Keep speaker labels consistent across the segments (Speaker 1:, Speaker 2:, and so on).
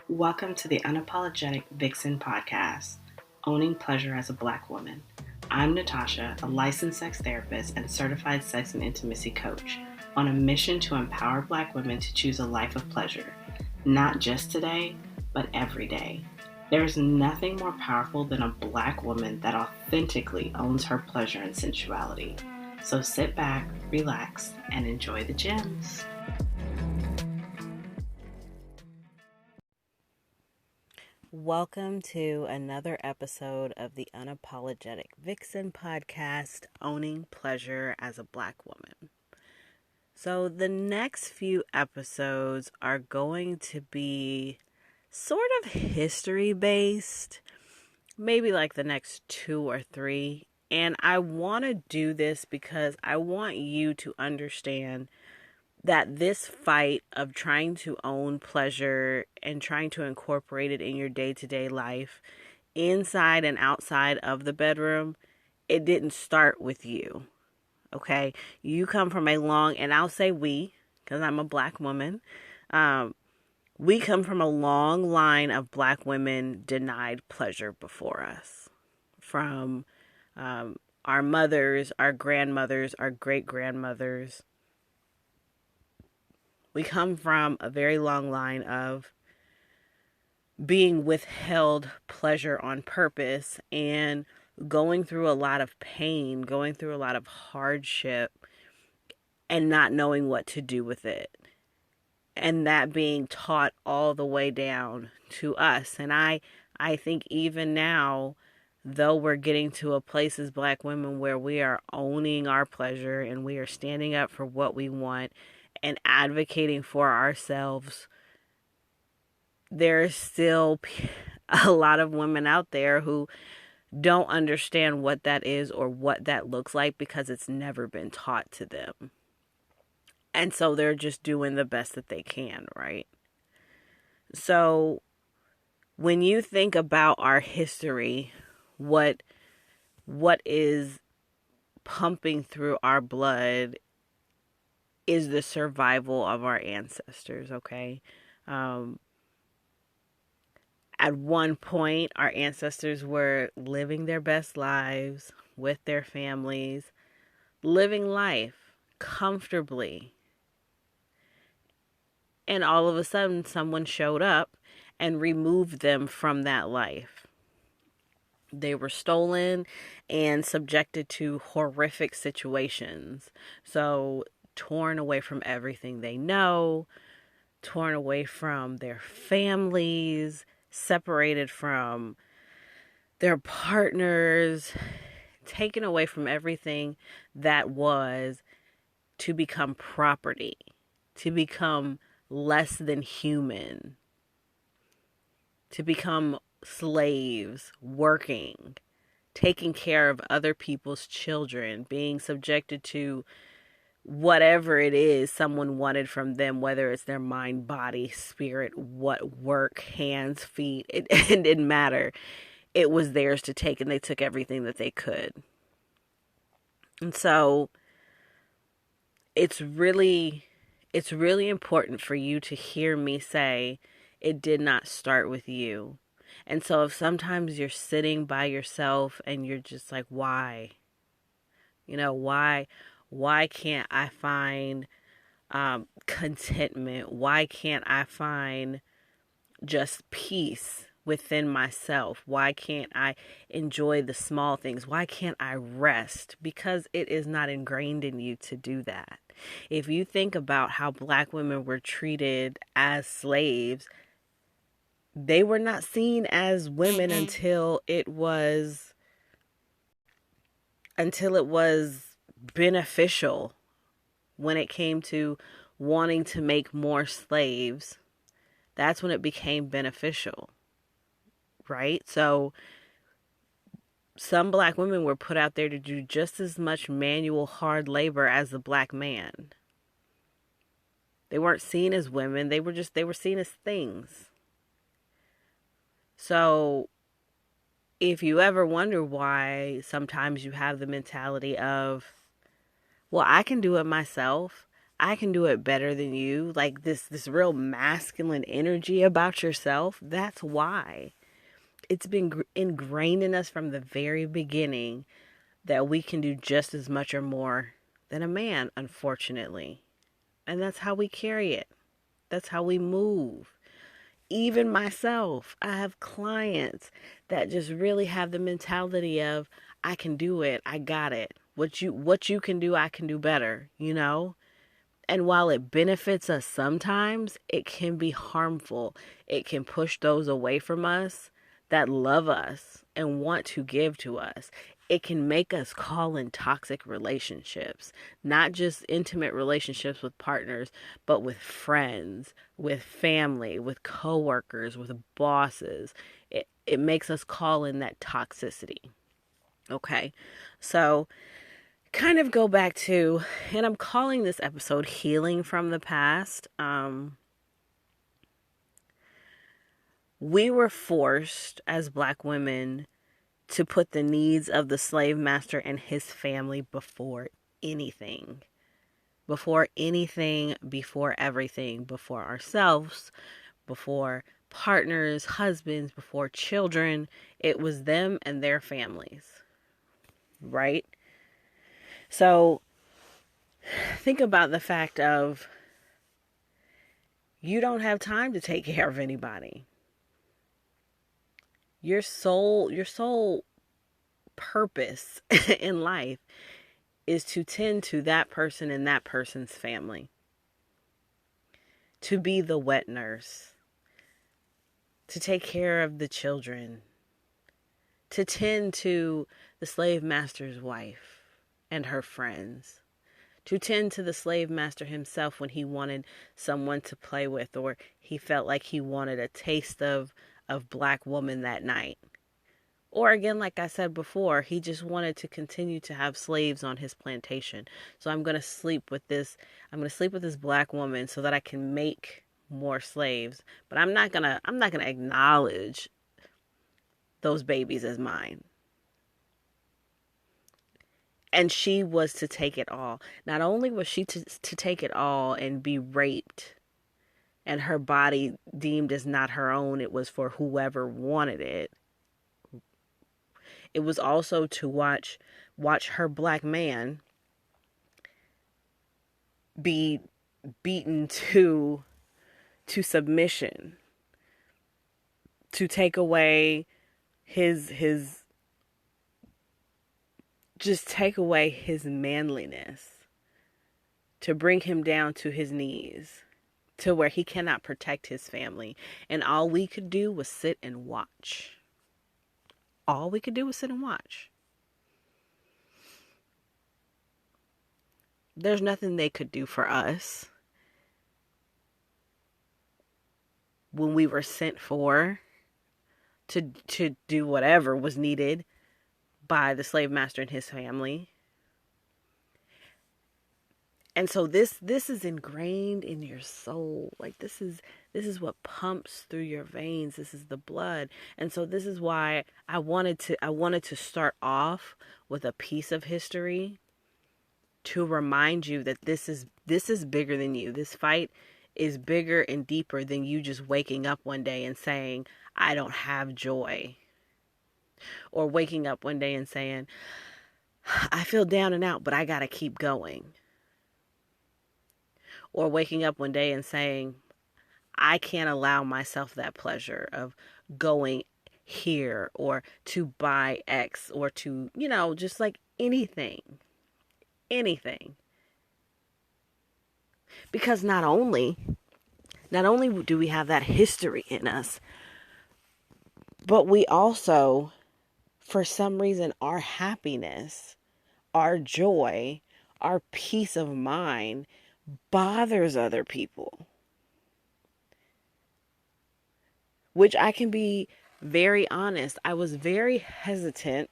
Speaker 1: Welcome to the Unapologetic Vixen podcast, Owning Pleasure as a Black Woman. I'm Natasha, a licensed sex therapist and certified sex and intimacy coach, on a mission to empower Black women to choose a life of pleasure, not just today, but every day. There is nothing more powerful than a Black woman that authentically owns her pleasure and sensuality. So sit back, relax, and enjoy the gems. Welcome to another episode of the Unapologetic Vixen podcast, Owning Pleasure as a Black Woman. So the next few episodes are going to be sort of history based, maybe like the next 2 or 3. And I want to do this because I want you to understand that this fight of trying to own pleasure and trying to incorporate it in your day-to-day life, inside and outside of the bedroom, it didn't start with you, okay? You come from a long, and I'll say we, because I'm a Black woman, we come from a long line of Black women denied pleasure before us. From our mothers, our grandmothers, our great-grandmothers. We come from a very long line of being withheld pleasure on purpose and going through a lot of pain, going through a lot of hardship, and not knowing what to do with it. And that being taught all the way down to us. And I think even now, though we're getting to a place as Black women where we are owning our pleasure and we are standing up for what we want and advocating for ourselves, there's still a lot of women out there who don't understand what that is or what that looks like because it's never been taught to them. And so they're just doing the best that they can, right? So when you think about our history, what is pumping through our blood is the survival of our ancestors, okay? At one point, our ancestors were living their best lives with their families, living life comfortably. And all of a sudden, someone showed up and removed them from that life. They were stolen and subjected to horrific situations. So, torn away from everything they know, torn away from their families, separated from their partners, taken away from everything that was, to become property, to become less than human, to become slaves, working, taking care of other people's children, being subjected to whatever it is someone wanted from them, whether it's their mind, body, spirit, what work, hands, feet, it didn't matter. It was theirs to take, and they took everything that they could. And so it's really important for you to hear me say it did not start with you. And so if sometimes you're sitting by yourself and you're just like, why? Why can't I find contentment? Why can't I find just peace within myself? Why can't I enjoy the small things? Why can't I rest? Because it is not ingrained in you to do that. If you think about how Black women were treated as slaves, they were not seen as women until it was beneficial. When it came to wanting to make more slaves, that's when it became beneficial, right? So some Black women were put out there to do just as much manual hard labor as the Black man. They weren't seen as women, they were seen as things. So if you ever wonder why sometimes you have the mentality of, well, I can do it myself. I can do it better than you, like this real masculine energy about yourself. That's why it's been ingrained in us from the very beginning that we can do just as much or more than a man, unfortunately. And that's how we carry it. That's how we move. Even myself, I have clients that just really have the mentality of, I can do it. I got it. What you can do, I can do better, you know? And while it benefits us sometimes, it can be harmful. It can push those away from us that love us and want to give to us. It can make us call in toxic relationships, not just intimate relationships with partners, but with friends, with family, with coworkers, with bosses. It makes us call in that toxicity. Okay. So, kind of go back to, and I'm calling this episode Healing from the Past. We were forced as Black women to put the needs of the slave master and his family before anything. Before anything, before everything, before ourselves, before partners, husbands, before children. It was them and their families, right? So think about the fact of, you don't have time to take care of anybody. Your sole purpose in life is to tend to that person and that person's family. To be the wet nurse. To take care of the children. To tend to the slave master's wife and her friends. To tend to the slave master himself when he wanted someone to play with, or he felt like he wanted a taste of Black woman that night. Or again, like I said before, he just wanted to continue to have slaves on his plantation. So I'm going to sleep with this Black woman so that I can make more slaves. But I'm not going to acknowledge those babies as mine. And she was to take it all. Not only was she to take it all and be raped and her body deemed as not her own, it was for whoever wanted it. It was also to watch her Black man be beaten to submission, to take away his manliness, to bring him down to his knees, to where he cannot protect his family. And all we could do was sit and watch. All we could do was sit and watch. There's nothing they could do for us when we were sent for to do whatever was needed by the slave master and his family. And so this is ingrained in your soul. Like this is what pumps through your veins. This is the blood. And so this is why I wanted to start off with a piece of history to remind you that this is bigger than you. This fight is bigger and deeper than you just waking up one day and saying, I don't have joy. Or waking up one day and saying, I feel down and out, but I got to keep going. Or waking up one day and saying, I can't allow myself that pleasure of going here or to buy X or to, just like anything. Because not only do we have that history in us, but we also, for some reason, our happiness, our joy, our peace of mind bothers other people. Which I can be very honest. I was very hesitant,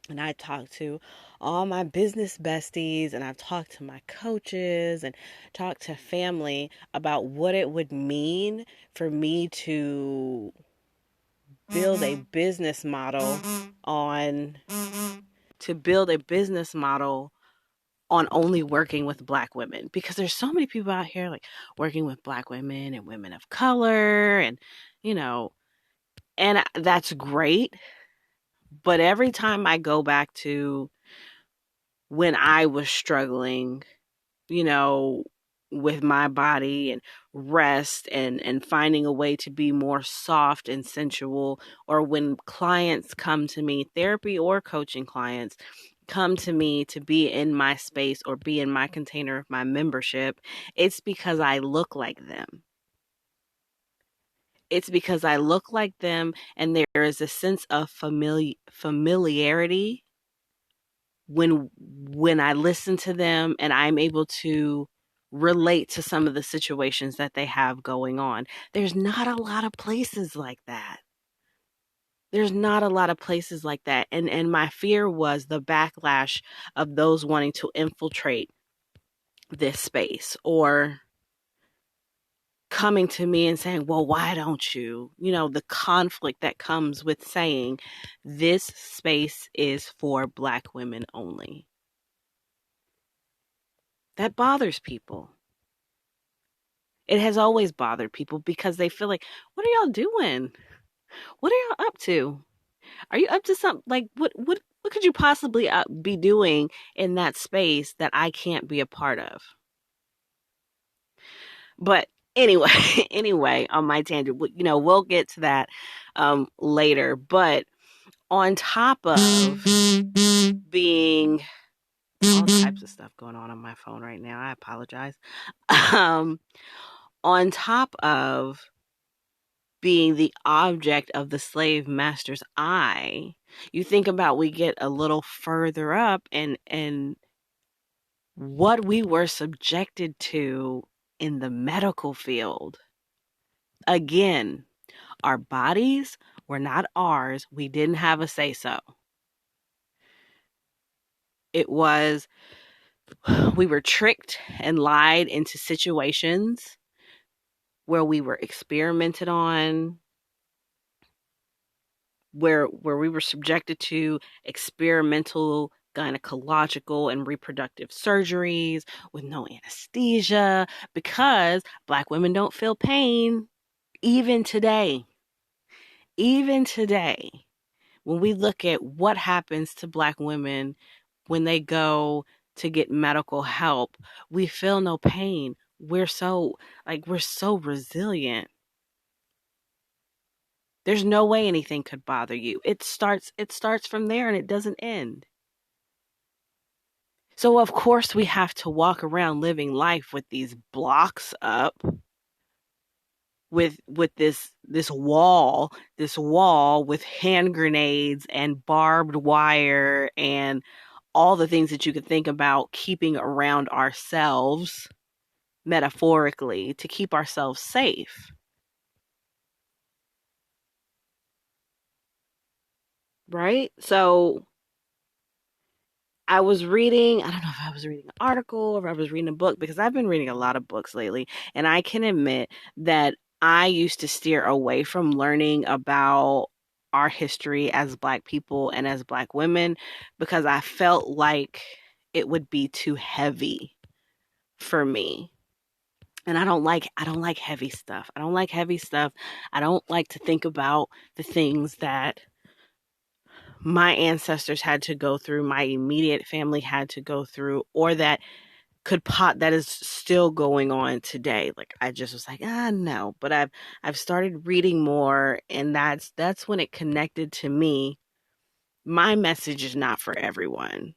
Speaker 1: and I talked to all my business besties, and I've talked to my coaches and talked to family about what it would mean for me to build a business model on only working with Black women, because there's so many people out here like working with Black women and women of color, and you know, and that's great. But every time I go back to when I was struggling, you know, with my body and rest and finding a way to be more soft and sensual, or when clients come to me, therapy or coaching clients come to me to be in my space or be in my container of my membership, it's because I look like them. It's because I look like them, and there is a sense of familiarity when I listen to them, and I'm able to relate to some of the situations that they have going on. There's not a lot of places like that. There's not a lot of places like that. And my fear was the backlash of those wanting to infiltrate this space, or coming to me and saying, well, why don't you? You know, the conflict that comes with saying this space is for Black women only. That bothers people. It has always bothered people because they feel like, what are y'all doing? What are y'all up to? Are you up to something? Like, what could you possibly be doing in that space that I can't be a part of? But anyway, anyway, on my tangent, you know, we'll get to that later. But on top of being all types of stuff going on my phone right now, I apologize. Um, on top of being the object of the slave master's eye, you think about, we get a little further up, and what we were subjected to in the medical field. Again, our bodies were not ours. We didn't have a say so. It was, we were tricked and lied into situations where we were experimented on, where we were subjected to experimental gynecological and reproductive surgeries with no anesthesia, because Black women don't feel pain. Even today, when we look at what happens to Black women when they go to get medical help, we feel no pain. We're so resilient. There's no way anything could bother you. It starts from there and it doesn't end. So of course we have to walk around living life with these blocks up, with this wall with hand grenades and barbed wire and all the things that you could think about keeping around ourselves, metaphorically, to keep ourselves safe. Right? So I was reading, I don't know if I was reading an article or if I was reading a book, because I've been reading a lot of books lately, and I can admit that I used to steer away from learning about our history as Black people and as Black women, because I felt like it would be too heavy for me. And I don't like heavy stuff. I don't like heavy stuff. I don't like to think about the things that my ancestors had to go through, my immediate family had to go through, or that that is still going on today. Like, I just was like, no. But I've started reading more, and that's when it connected to me. My message is not for everyone.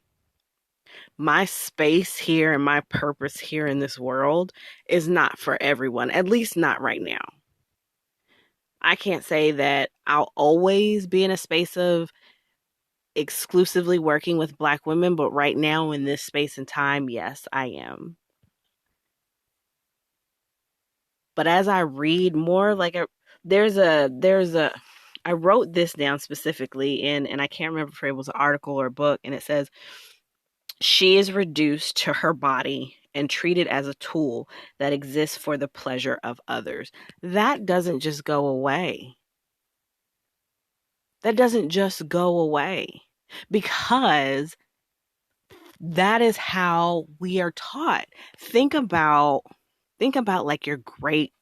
Speaker 1: My space here and my purpose here in this world is not for everyone, at least not right now. I can't say that I'll always be in a space of exclusively working with Black women, but right now in this space and time, yes, I am. But as I read more, like I wrote this down specifically and I can't remember if it was an article or a book, and it says, she is reduced to her body and treated as a tool that exists for the pleasure of others. That doesn't just go away. That doesn't just go away, because That is how we are taught. Think about like your great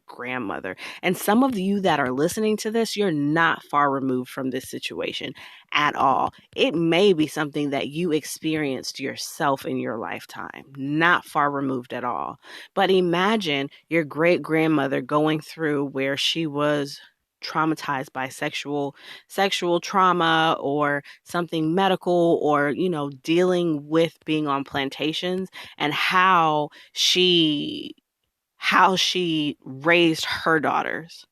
Speaker 1: grandmother. And some of you that are listening to this, you're not far removed from this situation at all. It may be something that you experienced yourself in your lifetime, not far removed at all. But imagine your great grandmother going through where she was traumatized by sexual trauma or something medical, or dealing with being on plantations, and how she raised her daughters,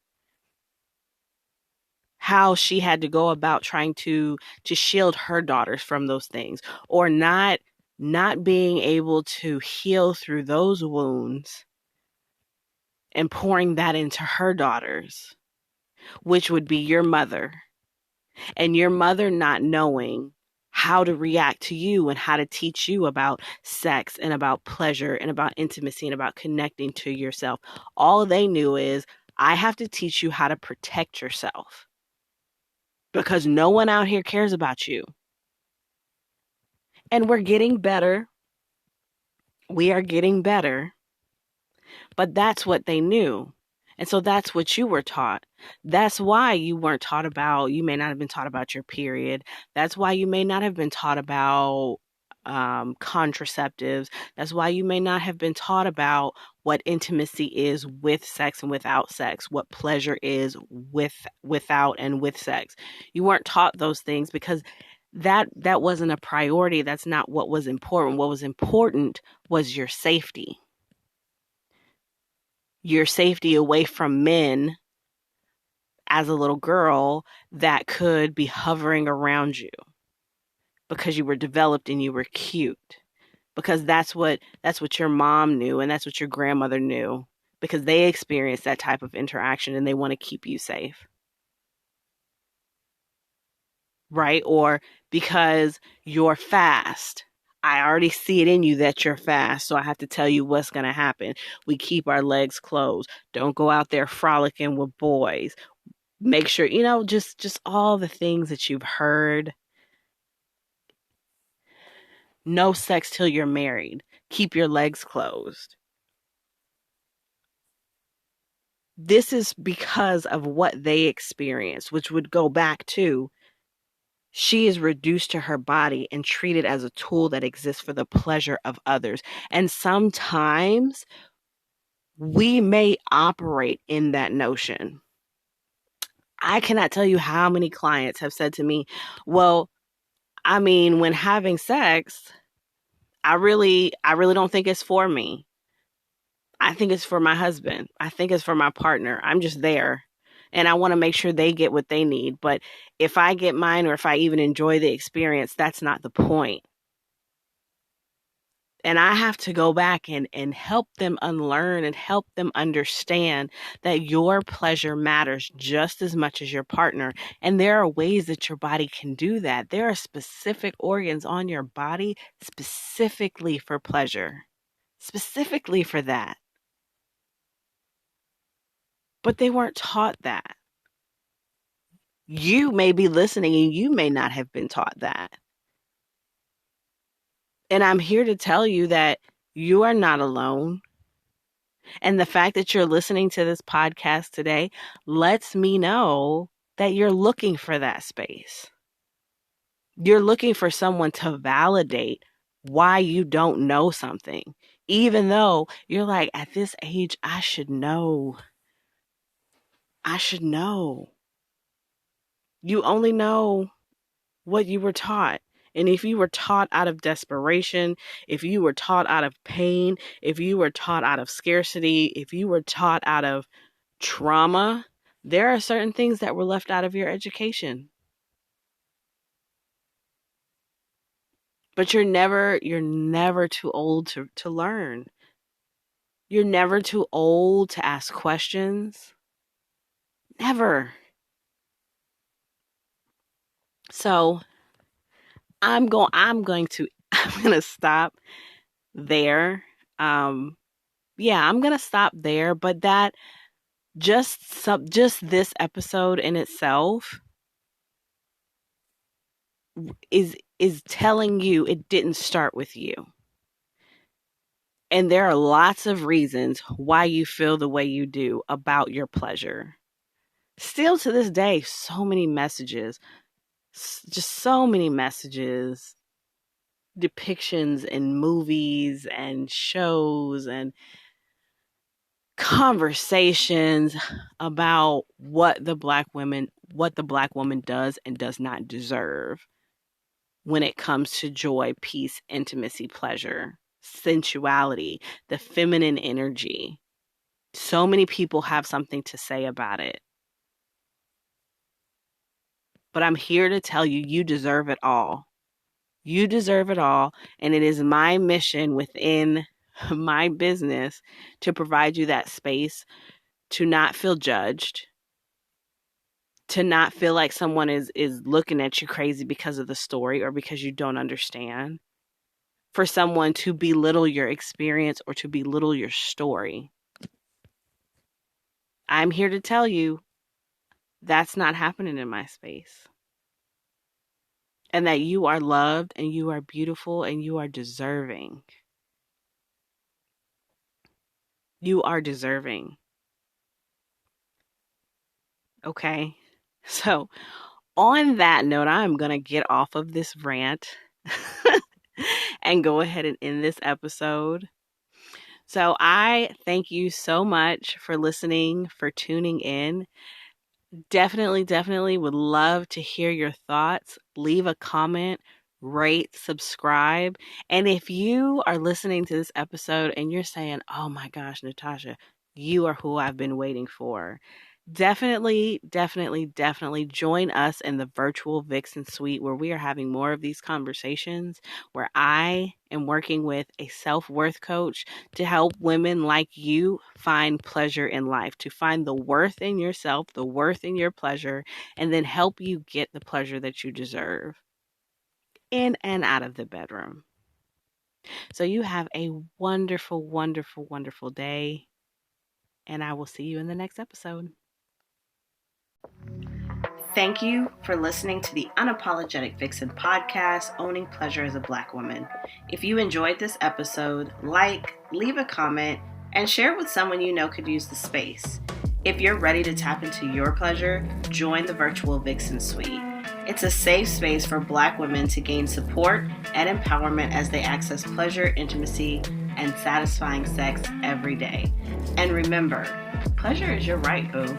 Speaker 1: how she had to go about trying to shield her daughters from those things, or not being able to heal through those wounds and pouring that into her daughters, which would be your mother, and your mother not knowing how to react to you and how to teach you about sex and about pleasure and about intimacy and about connecting to yourself. All they knew is, I have to teach you how to protect yourself because no one out here cares about you. And we're getting better. We are getting better. But that's what they knew. And so that's what you were taught. That's why you weren't taught about, you may not have been taught about your period. That's why you may not have been taught about contraceptives. That's why you may not have been taught about what intimacy is with sex and without sex, what pleasure is without and with sex. You weren't taught those things because that wasn't a priority. That's not what was important. What was important was your safety. Your safety away from men as a little girl that could be hovering around you because you were developed and you were cute. Because that's what your mom knew, and that's what your grandmother knew, because they experienced that type of interaction and they want to keep you safe. Right? Or because you're fast. I already see it in you that you're fast, so I have to tell you what's going to happen. We keep our legs closed. Don't go out there frolicking with boys. Make sure, just all the things that you've heard. No sex till you're married. Keep your legs closed. This is because of what they experienced, which would go back to, she is reduced to her body and treated as a tool that exists for the pleasure of others. And sometimes we may operate in that notion. I cannot tell you how many clients have said to me, well, I mean, when having sex, I really don't think it's for me. I think it's for my husband. I think it's for my partner. I'm just there. And I want to make sure they get what they need. But if I get mine, or if I even enjoy the experience, that's not the point. And I have to go back and help them unlearn and help them understand that your pleasure matters just as much as your partner. And there are ways that your body can do that. There are specific organs on your body specifically for pleasure, specifically for that. But they weren't taught that. You may be listening and you may not have been taught that. And I'm here to tell you that you are not alone. And the fact that you're listening to this podcast today lets me know that you're looking for that space. You're looking for someone to validate why you don't know something, even though you're like, at this age, I should know. I should know. You only know what you were taught. And if you were taught out of desperation, if you were taught out of pain, if you were taught out of scarcity, if you were taught out of trauma, there are certain things that were left out of your education. But you're never too old to learn. You're never too old to ask questions. Never. So I'm going to stop there. Yeah, I'm going to stop there, but that just this episode in itself is is telling you it didn't start with you. And there are lots of reasons why you feel the way you do about your pleasure. Still to this day, so many messages, just so many messages, depictions in movies and shows and conversations about what the black woman does and does not deserve when it comes to joy, peace, intimacy, pleasure, sensuality, the feminine energy. So many people have something to say about it. But I'm here to tell you, you deserve it all. You deserve it all. And it is my mission within my business to provide you that space to not feel judged, to not feel like someone is looking at you crazy because of the story or because you don't understand, for someone to belittle your experience or to belittle your story. I'm here to tell you that's not happening in my space. And that you are loved and you are beautiful and you are deserving. You are deserving. Okay? So, on that note, I'm going to get off of this rant and go ahead and end this episode. So, I thank you so much for listening, for tuning in. Definitely would love to hear your thoughts. Leave a comment, rate, subscribe. And if you are listening to this episode and you're saying, oh my gosh, Natasha, you are who I've been waiting for, definitely join us in the virtual Vixen Suite, where we are having more of these conversations, where I am working with a self-worth coach to help women like you find pleasure in life, to find the worth in yourself, the worth in your pleasure, and then help you get the pleasure that you deserve in and out of the bedroom. So you have a wonderful day, and I will see you in the next episode. Thank you for listening to the Unapologetic Vixen podcast, Owning Pleasure as a Black Woman. If you enjoyed this episode, leave a comment, and share with someone you know could use the space. If you're ready to tap into your pleasure, join the virtual Vixen Suite. It's a safe space for Black women to gain support and empowerment as they access pleasure, intimacy, and satisfying sex every day. And remember, pleasure is your right, boo.